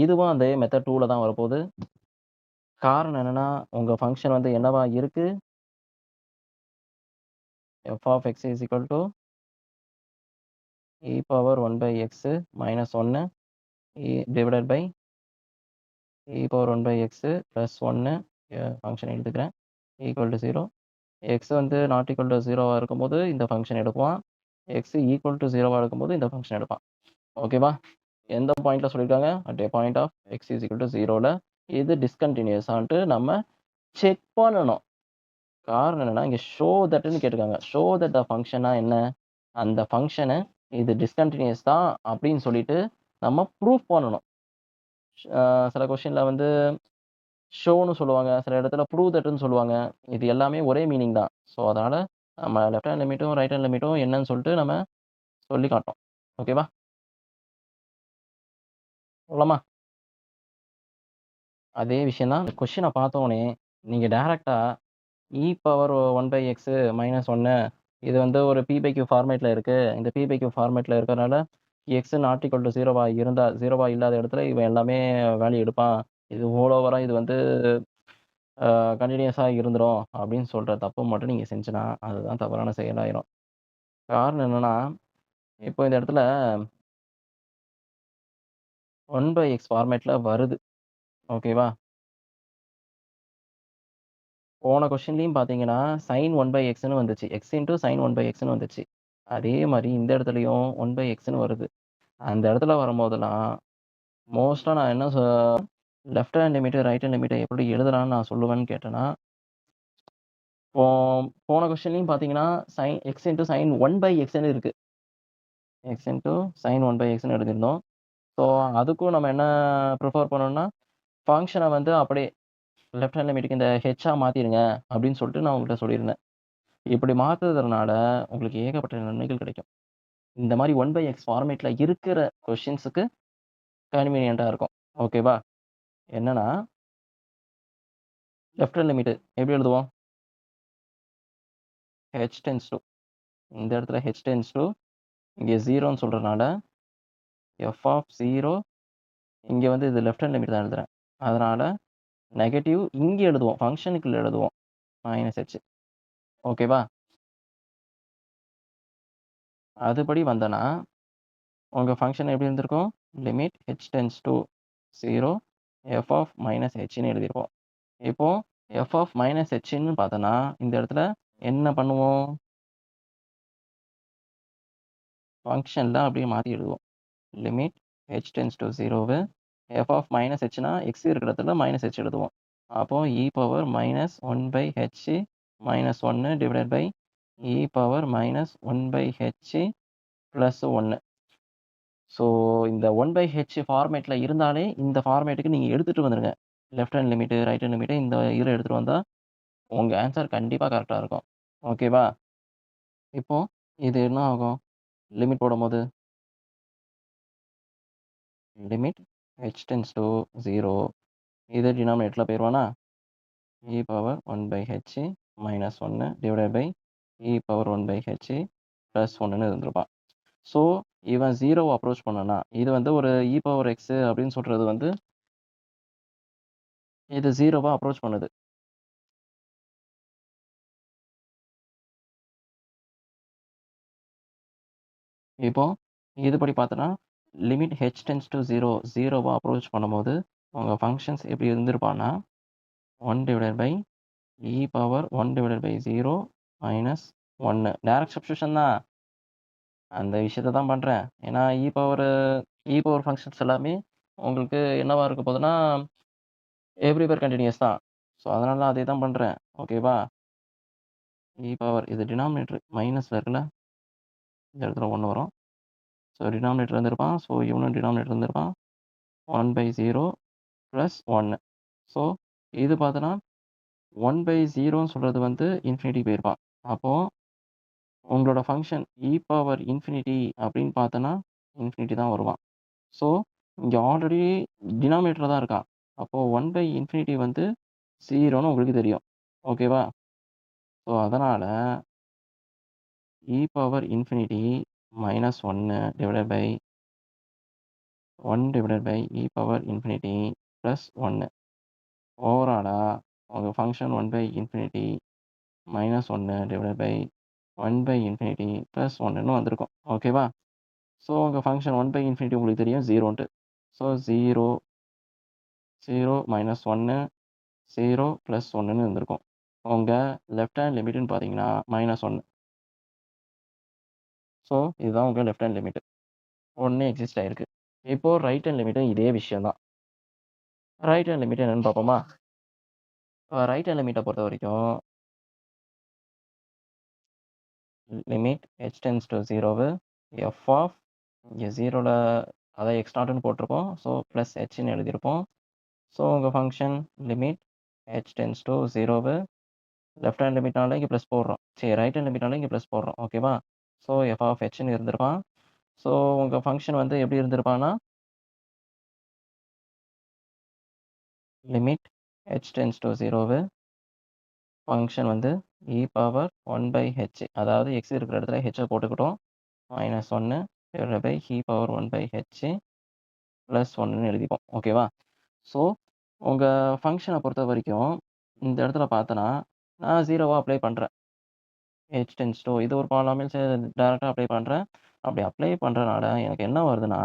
இதுவும் அதே மெத்தட் 2ல தான் வரப்போகுது. காரணம் என்னன்னா, உங்க ஃபங்ஷன் வந்து என்னவா இருக்கு? f of x is equal to e power 1 by x minus 1 divided by e power 1 by x plus 1 function எடுத்துக்கிறேன். Equal to 0. x வந்து நாட் ஈக்குவல் டு 0வா இருக்கும்போது இந்த ஃபங்ஷன் எடுப்பான். x ஈக்குவல் டு 0வா இருக்கும்போது இந்த ஃபங்ஷன் எடுப்பான். ஓகேவா? எந்த பாயிண்ட்ல சொல்லியிருக்காங்க? At a point of x is equal to 0ல இது டிஸ்கன்டினியூஸான்ட்டு நம்ம செக் பண்ணணும். காரணம் என்னன்னா, இங்க ஷோ தட்ன்னு கேட்டிருக்காங்க. ஷோ தட் த ஃபங்ஷன்னா என்ன? அந்த ஃபங்ஷனு இது டிஸ்கன்டினியூஸ் தான் அப்படின்னு சொல்லிட்டு நம்ம ப்ரூஃப் பண்ணணும். சில கொஸ்டின்ல வந்து ஷோன்னு சொல்லுவாங்க. சில இடத்துல ப்ரூவ் தட்ன்னு சொல்லுவாங்க. இது எல்லாமே ஒரே மீனிங் தான். ஸோ, அதனால நம்ம லெஃப்ட் ஹேண்ட் லிமிட்டும், ரைட் ஹேண்ட் லிமிட்டும் என்னன்னு சொல்லிட்டு நம்ம சொல்லி காட்டணும். ஓகேவா? போலாமா? அதே விஷயம் தான். கொஸ்டின பார்த்தோனே நீங்க டைரக்ட்டா e power 1 by x minus 1 இது வந்து ஒரு p பை q ஃபார்மேட்ல இருக்கு. இந்த p பை q ஃபார்மேட்ல இருக்கறனால x நாட் ஈக்குவல் டூ 0வா இல்லாத இடத்துல இவன் எல்லாமே வேல்யூ எடுப்பான். இது ஹோல் ஓவரா இது வந்து கன்டினியூஸா இருந்துரும் அப்படின்னு சொல்ற தப்பு மட்டும் நீங்க செஞ்சீங்கன்னா, அதுதான் தவறான செயலாயிரும். காரணம் என்னன்னா, இப்போ இந்த இடத்துல 1 பை x ஃபார்மேட்ல வருது. ஓகேவா? போன கொஸ்டின்லயும் பார்த்தீங்கன்னா, sin 1 பை xன்னு வந்துச்சு. x இன்டூ sin 1 பை xன்னு வந்துச்சு. அதே மாரி இந்த இடத்துலயும் 1 பை xன்னு வருது. அந்த இடத்துல வரும்போதெல்லாம், மோஸ்ட்டா நான் என்ன left hand limit, right hand லிமிட்ட எப்படி எழுதலாம்ன்னு நான் சொல்லுவேன்னு கேட்டேன்னா, இப்போ போன கொஸ்டின்லயும் பார்த்தீங்கன்னா, x இன்டூ sin 1 பை xன்னு இருக்கு. x இன்டூ sin 1 பை xன்னு எழுதியிருந்தோம். ஸோ, அதுக்கும் நம்ம என்ன ப்ரிஃபர் பண்ணோம்னா, ஃபங்ஷன வந்து அப்படியே லெஃப்ட் ஹேண்ட் லிமிட்க்கு இந்த ஹெச்சா மாத்திருங்க அப்படின்னு சொல்லிட்டு நான் உங்கள்ட்ட சொல்லியிருந்தேன். இப்படி மாத்துறதுனால உங்களுக்கு ஏகப்பட்ட நன்மைகள் கிடைக்கும். இந்த மாரி 1 பை x ஃபார்மேட்ல இருக்கிற கொஸ்டின்ஸுக்கு கன்வீனியன்ட்டா இருக்கும். ஓகேவா? என்னன்னா, லெஃப்ட் ஹேண்ட் லிமிட் எப்படி எழுதுவோம்? h டெண்ட்ஸ் டூ இந்த இடத்துல h டெண்ட்ஸ் டூ இங்க 0ன்னு சொல்றனால f ஆஃப் 0 இங்க வந்து இது லெஃப்ட் ஹேண்ட் லிமிட் தான் எழுதுறேன். அதனால நெகட்டிவ் இங்க எழுதுவோம். ஃபங்ஷனுக்குள்ள எழுதுவோம். -h ஓகேவா? அதுபடி வந்தனா, உங்க ஃபங்ஷன் எப்படி இருந்திருக்கும்? Limit h tends to 0 f of -hன்னு எழுதியிருப்போம். இப்போ f ஆஃப் -hன்னு பார்த்தோன்னா, இந்த இடத்துல என்ன பண்ணுவோம்? ஃபங்ஷன்ல அப்படியே மாத்தி எழுதுவோம். Limit h tends to 0 f of -hனா x இருக்கிற இடத்துல -h எழுதுவோம். அப்போ e power -1 by h -1 divided by e power -1 by h plus 1. So, இந்த 1 பை h ஃபார்மேட்ல இருந்தாலே, இந்த ஃபார்மேட்டுக்கு நீங்க எடுத்துட்டு வந்துருங்க. Left hand limit, right hand லிமிட்ட இந்த இதுல எடுத்துட்டு வந்தா, உங்க ஆன்ஸர் கண்டிப்பா கரெக்ட்டா இருக்கும். ஓகேவா? இப்போ இது என்ன ஆகும்? லிமிட் போடும்போது, லிமிட் h டெண்ட்ஸ் டூ 0 இது டினாமினேட்டர்ல போயிருவானா? e power 1 by h minus 1 divided by e power 1 by h plus 1ன்னு இருந்திருப்பான். ஸோ, இவன் 0வ அப்ரோச் பண்ணானா, இது வந்து ஒரு e பவர் x அப்படின்னு சொல்றது வந்து, இது 0வ அப்ரோச் பண்ணுது. இப்போ இதுபடி பார்த்தோன்னா, லிமிட் h டெண்ட்ஸ் டூ 0வ அப்ரோச் பண்ணும்போது, உங்க ஃபங்ஷன்ஸ் எப்படி இருந்திருப்பான்னா, 1 divided by e power 1 divided by 0 minus 1 direct substitution தான். அந்த விஷயத்த தான் பண்றேன். ஏன்னா இ பவர் ஃபங்ஷன்ஸ் எல்லாமே உங்களுக்கு என்னவா இருக்க போதுன்னா, எவ்ரிவேர் கன்டினியூஸ் தான். ஸோ, அதனால தான் அதே தான் பண்றேன். ஓகேவா? இ பவர் இது டினாமினேட்டர் மைனஸ்ல இருக்குல்ல, இந்த இடத்துல 1 வரும். ஸோ, டினாமினேட்டர் இருந்திருப்பான். ஸோ, இவனும் டினாமினேட்டர் இருந்திருப்பான். 1 பை 0 பிளஸ் 1. ஸோ, இது பார்த்தோன்னா, 1 பை 0ன்னு சொல்றது வந்து இன்ஃபினிட்டி போயிருப்பான். அப்போ உங்களோட ஃபங்ஷன் இ பவர் இன்ஃபினிட்டி அப்படின்னு பார்த்தோன்னா, இன்ஃபினிட்டி தான் வருவான். ஸோ, இங்க ஆல்ரெடி டினாமினேட்டர்ல தான் இருக்கான். அப்போ 1 பை இன்ஃபினிட்டி வந்து 0ன்னு உங்களுக்கு தெரியும். ஓகேவா? ஸோ, அதனால e power infinity -1 divided by 1 divided by E power infinity plus 1. ஓவராலா உங்க function 1 by infinity minus 1 divided by 1 by infinity plus 1ன்னு வந்திருக்கும். ஓகேவா? ஸோ உங்க ஃபங்ஷன் 1 பை இன்ஃபினிட்டி உங்களுக்கு தெரியும் 0ன்ட்டு. ஸோ 0, 0 மைனஸ் 1, 0 ப்ளஸ் 1ன்னு இருந்திருக்கும். உங்க லெஃப்ட் ஹேண்ட் லிமிட்ன்னு பார்த்தீங்கன்னா -1. ஸோ இதுதான் உங்க லெஃப்ட் ஹேண்ட் லிமிட். 1 எக்ஸிஸ்ட் ஆயிருக்கு. இப்போ ரைட் ஹேண்ட் லிமிட்டும் இதே விஷயம் தான். ரைட் ஹேண்ட் லிமிட் என்னன்னு பார்ப்போமா? ரைட் ஹேண்ட் லிமிட்ட பொறுத்தவரைக்கும் limit h tends to 0 f of இங்க 0ல அதான் x0ன்னு போட்டிருப்போம். ஸோ ப்ளஸ் hன்னு எழுதியிருப்போம். ஸோ உங்க function limit h tends to 0 left hand லிமிட்னால இங்க ப்ளஸ் போடுறோம். சரி, ரைட் ஹேண்ட் லிமிட்னால இங்க ப்ளஸ் போடுறோம். ஓகேவா? ஸோ f ஆஃப் hன்னு இருந்திருப்பான். ஸோ உங்க ஃபங்ஷன் வந்து எப்படி இருந்திருப்பான்னா limit h tends to 0 function வந்து e பவர் 1 பை h, அதாவது x இருக்கிற இடத்துல h போட்டுக்கிட்டோம். -1 divided by e power 1 by h plus 1ன்னு எழுதிப்போம். ஓகேவா? ஸோ உங்க ஃபங்ஷனை பொறுத்த வரைக்கும் இந்த இடத்துல பார்த்தோன்னா நான் 0வா அப்ளை பண்ணுறேன். h டெண்ட்ஸ் டூ இது ஒரு பாலினாமியல் டைரக்டா அப்ளை பண்ணுறேன். அப்படி அப்ளை பண்ணுறனால எனக்கு என்ன வருதுன்னா,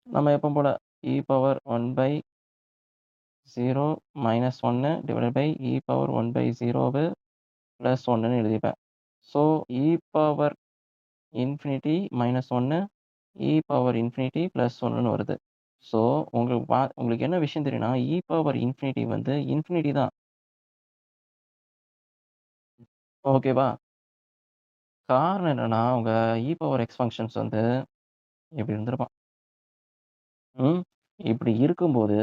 நம்ம எப்பவும் போல e power 1 by 0 minus 1 divided by e power 1 by 0 plus 1ன்னு எழுதிப்பேன். So e power infinity -1 e power infinity plus 1ன்னு வருது. ஸோ உங்களுக்கு என்ன விஷயம் தெரியும்னா, e பவர் இன்ஃபினிட்டி வந்து இன்ஃபினிட்டி தான். ஓகேவா? காரணம் என்னன்னா, உங்க e பவர் x ஃபங்ஷன்ஸ் வந்து இப்படி இருந்திருப்பான். இப்படி இருக்கும்போது,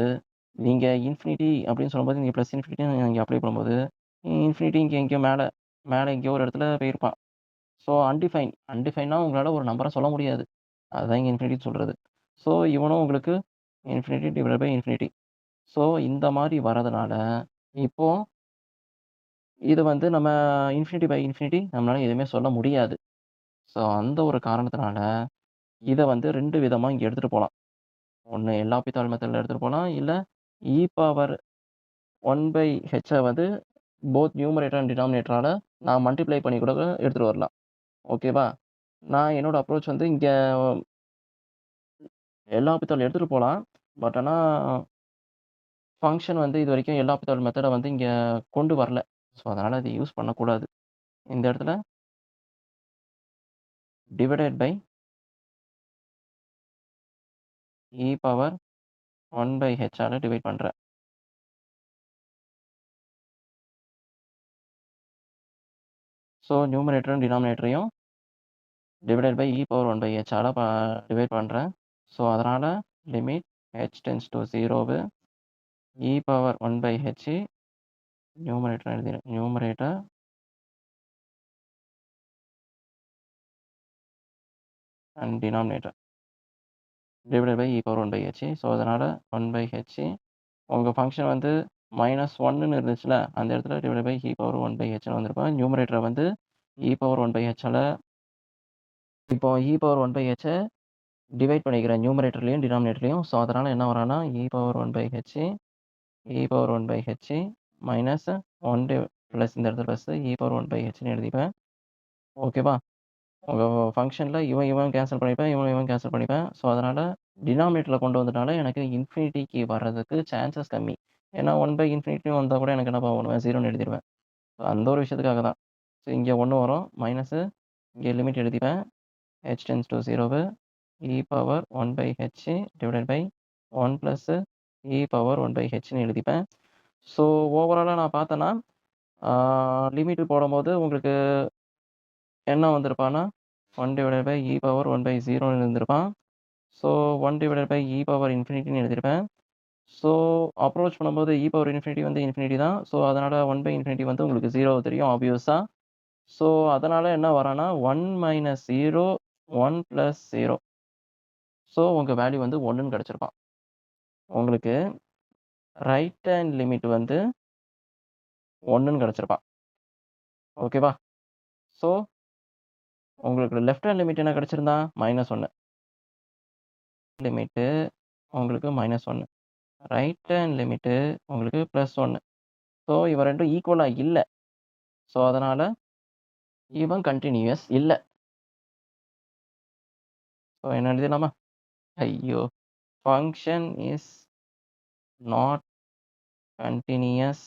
நீங்க இன்ஃபினிட்டி அப்படின்னு சொல்லும்போது, நீங்க பிளஸ் இன்ஃபினிட்டி இங்க அப்ளை பண்ணும்போது, இன்ஃபினிட்டி இங்க எங்கேயோ மேல மேல எங்கேயோ ஒரு இடத்துல போயிருப்பான். So undefine. அன்டிஃபைன்னா உங்களால ஒரு நம்பர சொல்ல முடியாது. அதுதான் இங்க இன்ஃபினிட்டின்னு சொல்றது. ஸோ இவனும் உங்களுக்கு infinity divided by infinity. So இந்த மாரி வரதுனால, இப்போ இது வந்து நம்ம இன்ஃபினிட்டி பை இன்ஃபினிட்டி நம்மளால எதுவுமே சொல்ல முடியாது. ஸோ அந்த ஒரு காரணத்தினால, இத வந்து 2 விதமா இங்க எடுத்துட்டு போலாம். ஒண்ணு எல் ஹாப்பிதால் மெத்தட்ல எடுத்துட்டு போலாம். இல்ல இ பவர் 1 பை ஹெச்ச வந்து போத் நியூமரேட்டர் அண்ட் டினாமினேட்டரால நான் மல்டிப்ளை பண்ணி கூட எடுத்துட்டு வரலாம். ஓகேவா? நான் என்னோட அப்ரோச் வந்து இங்க எல் ஹாப்பிதால் எடுத்துட்டு போலாம். பட் ஆனா ஃபங்ஷன் வந்து இதுவரைக்கும் எல் ஹாப்பிதால் மெத்தட வந்து இங்க கொண்டு வரல. ஸோ அதனால அத யூஸ் பண்ணக்கூடாது. இந்த இடத்துல divided by E power 1 by ஹெச்சால டிவைட் பண்றேன். ஸோ நியூமரேட்டரும் டினாமினேட்டரையும் divided by E power 1 by ஹெச்சால டிவைட் பண்றேன். ஸோ அதனால limit h tends to 0 E power 1 by H numerator எழுதிறேன். Numerator and denominator divided by E power 1 by H. So அதனால 1 by H உங்க ஃபங்ஷன் வந்து -1ன்னு இருந்துச்சுல, அந்த இடத்துல divided by E power 1 by ஹெச்ன்னு வந்திருக்கும். நியூமரேட்டர வந்து இ பவர் 1 பை ஹெச்சால இப்போ இ பவர் 1 பை ஹெச்ச டிவைட் பண்ணிக்கிறேன் நியூமரேட்டர்லயும் டினாமினேட்டர்லயும். ஸோ அதனால என்ன வரும்னா E power 1 by H E power 1 by H minus 1 plus இந்த இடத்துல பிளஸ் இ பவர் 1 பை ஹெச்ன்னு எழுதிப்பேன். ஓகேவா? உங்க ஃபங்ஷன்ல இவன் கேன்சல் பண்ணிப்பேன். இவன் கேன்சல் பண்ணிப்பேன். ஸோ அதனால டினாமினேட்டர்ல கொண்டு வந்தனால எனக்கு இன்ஃபினிட்டிக்கு வர்றதுக்கு சான்சஸ் கம்மி. ஏன்னா 1 பை இன்ஃபினிட்டின்னு வந்தா கூட எனக்கு என்னப்பா பண்ணுவேன் 0ன்னு எழுதிருவேன். அந்த ஒரு விஷயத்துக்காக தான். ஸோ இங்க 1 வரும். மைனஸ் இங்க லிமிட் எழுதிப்பேன். h tends to 0 E power 1 by H divided by 1 plus E power 1 by ஹெச்ன்னு எழுதிப்பேன். ஸோ ஓவராலா நான் பார்த்தேன்னா, லிமிட் போடும்போது உங்களுக்கு என்ன வந்திருப்பான்னா 1 divided by E power 1 by 0ன்னு இருந்திருப்பான். So 1 divided by E power இன்ஃபினிட்டின்னு எழுதியிருப்பேன். ஸோ அப்ரோச் பண்ணும்போது இ பவர் இன்ஃபினிட்டி வந்து இன்ஃபினிட்டி தான். ஸோ அதனால 1 பை இன்ஃபினிட்டி வந்து உங்களுக்கு 0 தெரியும் ஆப்வியஸா. ஸோ அதனால என்ன வரான்னா 1 மைனஸ் 0 1 பிளஸ் 0. ஸோ உங்க வேல்யூ வந்து 1ன்னு கிடைச்சிருப்பான். உங்களுக்கு ரைட் ஹேண்ட் லிமிட் வந்து 1ன்னு கிடைச்சிருப்பான். ஓகேவா? ஸோ உங்களுக்கு லெஃப்ட் ஹேண்ட் லிமிட் என்ன கிடைச்சிருந்தா? -1. லிமிட்டு உங்களுக்கு -1. ரைட் ஹேண்ட் லிமிட்டு உங்களுக்கு +1. ஸோ இவன் 2ம் ஈக்குவலா இல்ல. ஸோ அதனால இவன் கன்டினியூயஸ் இல்ல. ஸோ என்ன எழுதிடலாமா? ஐயோ! Function is not continuous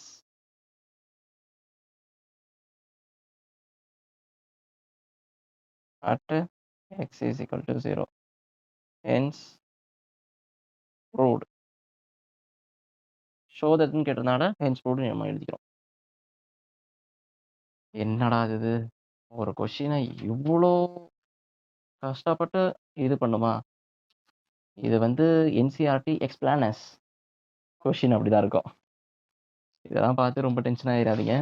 at x is equal to 0. Hence proved. Show தட்ன்னு கேட்டதுனால ஹென்ஸ் ப்ரூவ்டு நம்ம எழுதிக்கிறோம். என்னடா இது! ஒரு கொஸ்டின இவ்ளோ கஷ்டப்பட்டு இது பண்ணுமா? இது வந்து என்சிஇஆர்டி எக்ஸ்பிளானர்ஸ் கொஸ்டின் அப்படிதான் இருக்கும். இதெல்லாம் பார்த்து ரொம்ப டென்ஷன் ஆயிராதீங்க.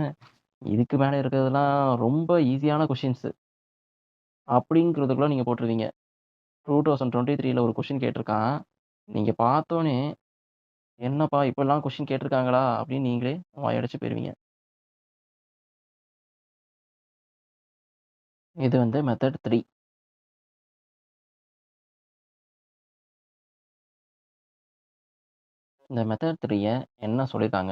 இதுக்கு மேல இருக்கிறதெல்லாம் ரொம்ப ஈஸியான கொஸ்டின்ஸு. அப்படிங்கிறதுக்குள்ள நீங்க போட்டுருவீங்க. 2023ல ஒரு கொஸ்டின் கேட்டிருக்கான். நீங்க பார்த்தோனே, "என்னப்பா இப்படிலாம் கொஸ்டின் கேட்டிருக்காங்களா?" அப்படின்னு நீங்களே வாயடைச்சு போயிருவீங்க. இது வந்து மெத்தட் 3. இந்த மெத்தட் 3ய என்ன சொல்லியிருக்காங்க